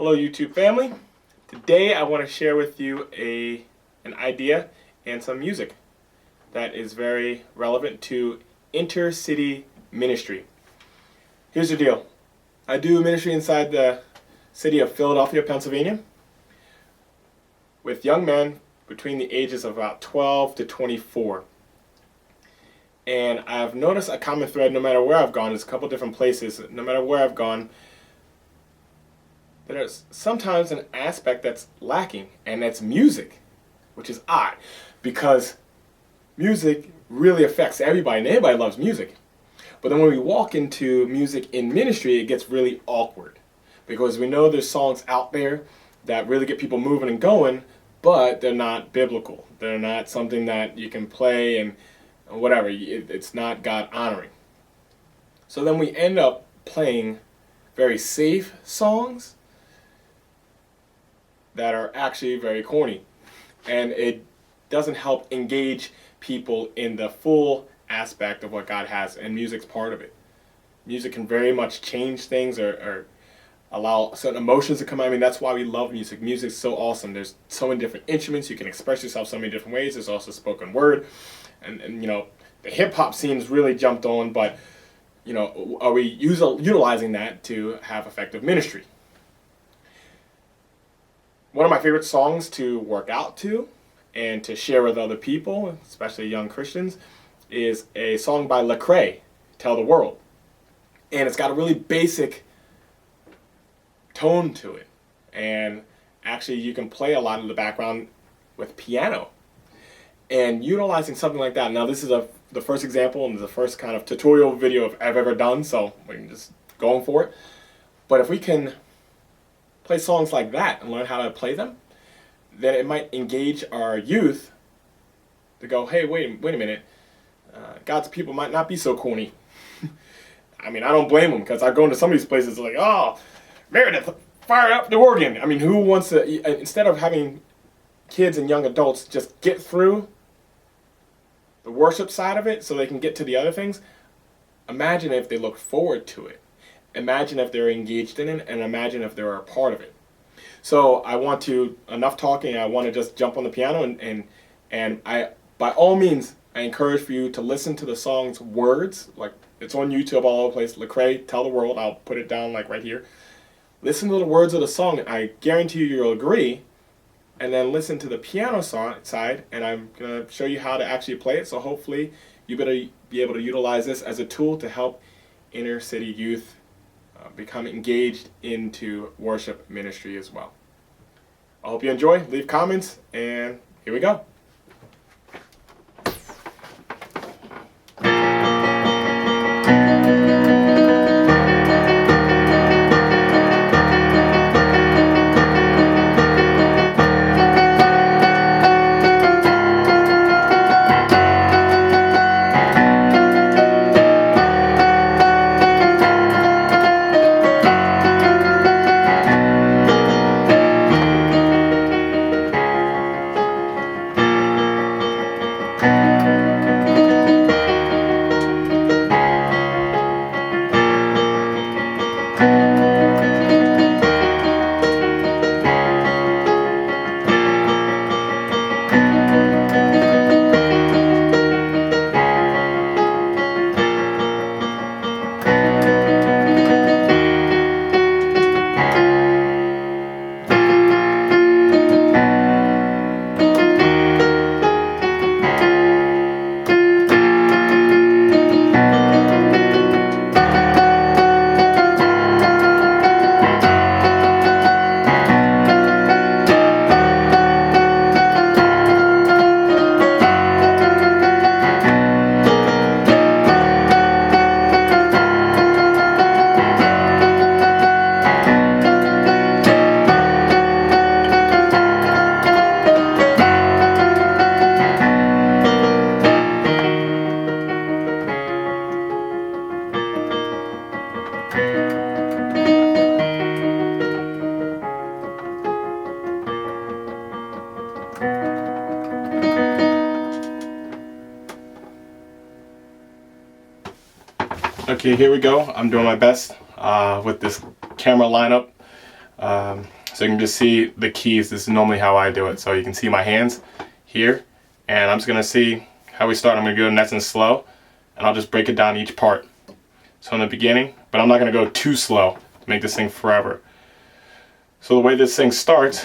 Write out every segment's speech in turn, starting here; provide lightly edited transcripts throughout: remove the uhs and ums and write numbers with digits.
Hello YouTube family. Today I want to share with you an idea and some music that is very relevant to intercity ministry. Here's the deal. I do ministry inside the city of Philadelphia, Pennsylvania with young men between the ages of about 12 to 24. And I've noticed a common thread no matter where I've gone. There's a couple different places. No matter where I've gone, there's sometimes an aspect that's lacking, and that's music, which is odd because music really affects everybody, and everybody loves music. But then when we walk into music in ministry, it gets really awkward because we know there's songs out there that really get people moving and going, but they're not biblical. They're not something that you can play and whatever. It's not God honoring. So then we end up playing very safe songs that are actually very corny, and it doesn't help engage people in the full aspect of what God has, and music's part of it. Music can very much change things or allow certain emotions to come out. I mean, that's why we love music. Music's so awesome. There's so many different instruments. You can express yourself so many different ways. There's also spoken word, and you know, the hip-hop scene's really jumped on, but you know, are we utilizing that to have effective ministry? One of my favorite songs to work out to and to share with other people, especially young Christians, is a song by LaCrae, Tell the World. And it's got a really basic tone to it. And actually you can play a lot of the background with piano. And utilizing something like that. Now this is the first example and the first kind of tutorial video I've ever done, so we're just going for it. But if we can play songs like that and learn how to play them, then it might engage our youth to go, hey, wait a minute, God's people might not be so corny. I mean, I don't blame them, because I go into some of these places like, oh, Meredith, fire up the organ. I mean, who wants to, instead of having kids and young adults just get through the worship side of it so they can get to the other things, imagine if they look forward to it. Imagine if they're engaged in it, and imagine if they're a part of it. So I want to, enough talking, I want to just jump on the piano, and I, by all means, I encourage for you to listen to the song's words. Like, it's on YouTube all over the place. LaCrae, Tell the World. I'll put it down like right here. Listen to the words of the song. I guarantee you'll agree. And then listen to the piano side, and I'm going to show you how to actually play it. So hopefully you better be able to utilize this as a tool to help inner city youth become engaged into worship ministry as well. I hope you enjoy. Leave comments, and here we go. Okay, here we go. I'm doing my best with this camera lineup. So you can just see the keys. This is normally how I do it. So you can see my hands here, and I'm just gonna see how we start. I'm gonna go nice and slow, and I'll just break it down each part. So in the beginning, but I'm not gonna go too slow to make this thing forever. So the way this thing starts,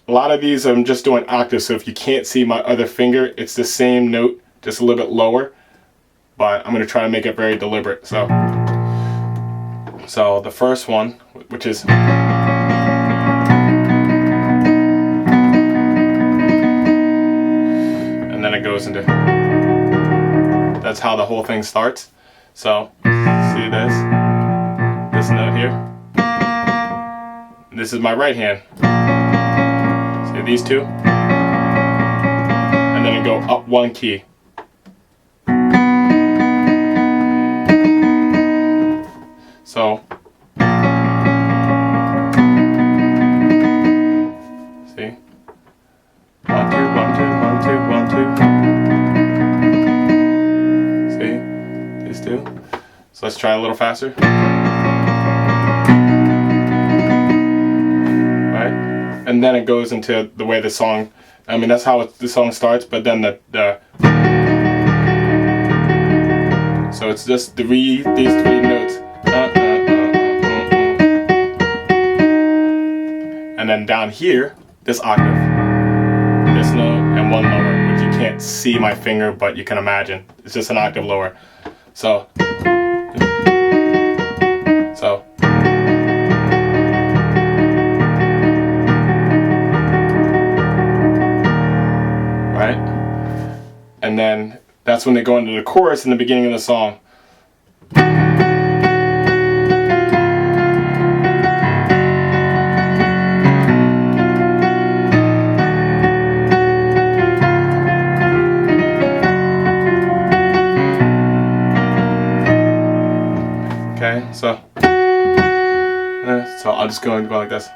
a lot of these I'm just doing octaves, so if you can't see my other finger, it's the same note, just a little bit lower, but I'm gonna try to make it very deliberate. So the first one, which is, and then it goes into, that's how the whole thing starts. So see this note here, this is my right hand. See these two, and then I go up one key. So see, 1 2 1 2 1 2 1 2. See these two. So let's try a little faster. And then it goes into the way the song, I mean that's how the song starts, but then so it's just these three notes, and then down here, this octave, this note, and one lower, which you can't see my finger, but you can imagine, it's just an octave lower. So and then that's when they go into the chorus in the beginning of the song. Okay, so I'll just go like this.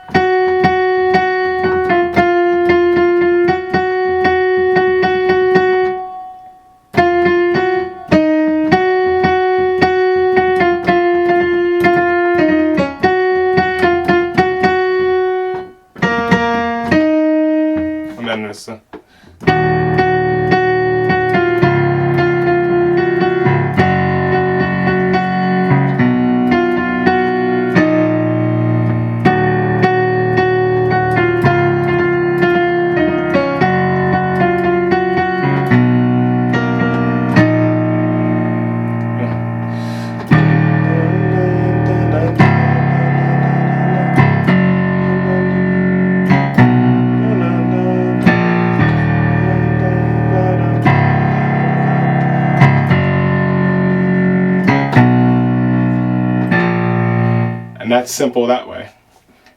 And that's simple that way.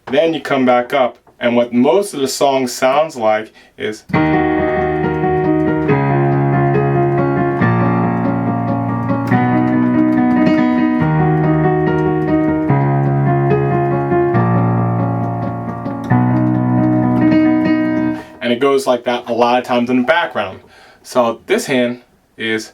Then you come back up, and what most of the song sounds like is, and it goes like that a lot of times in the background. So this hand is,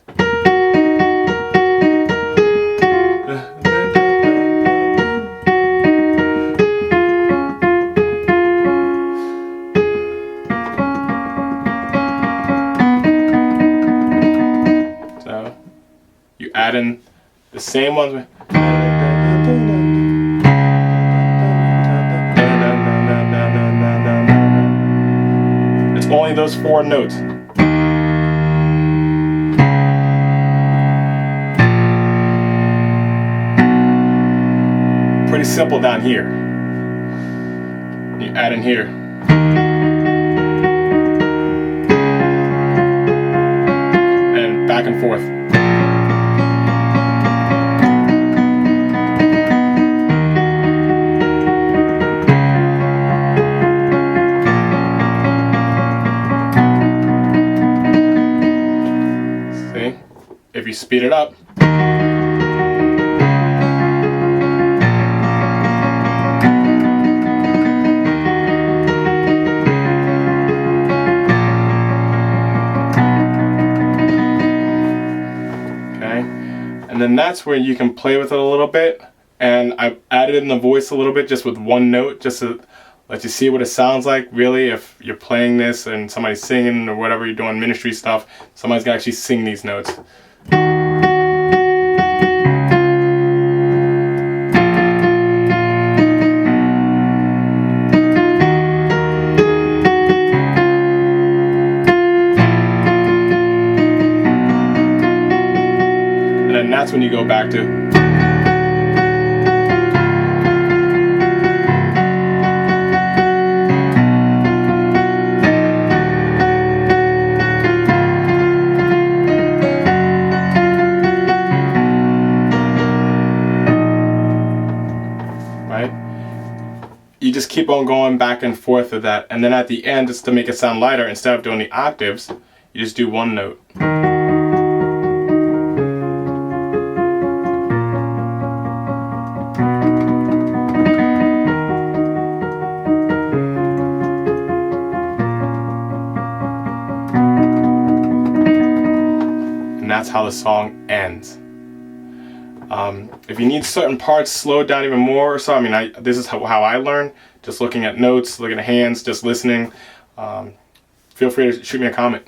you add in the same ones. It's only those 4 notes. Pretty simple down here. You add in here. And back and forth. If you speed it up, okay, and then that's where you can play with it a little bit And I've added in the voice a little bit just with one note, just to let you see what it sounds like. Really, if you're playing this and somebody's singing or whatever, you're doing ministry stuff, somebody's gonna actually sing these notes. And then that's when you go back to. Right? You just keep on going back and forth with that, and then at the end, just to make it sound lighter, instead of doing the octaves, you just do one note. And that's how the song ends. If you need certain parts slowed down even more, so I mean, this is how I learn, just looking at notes, looking at hands, just listening. Feel free to shoot me a comment.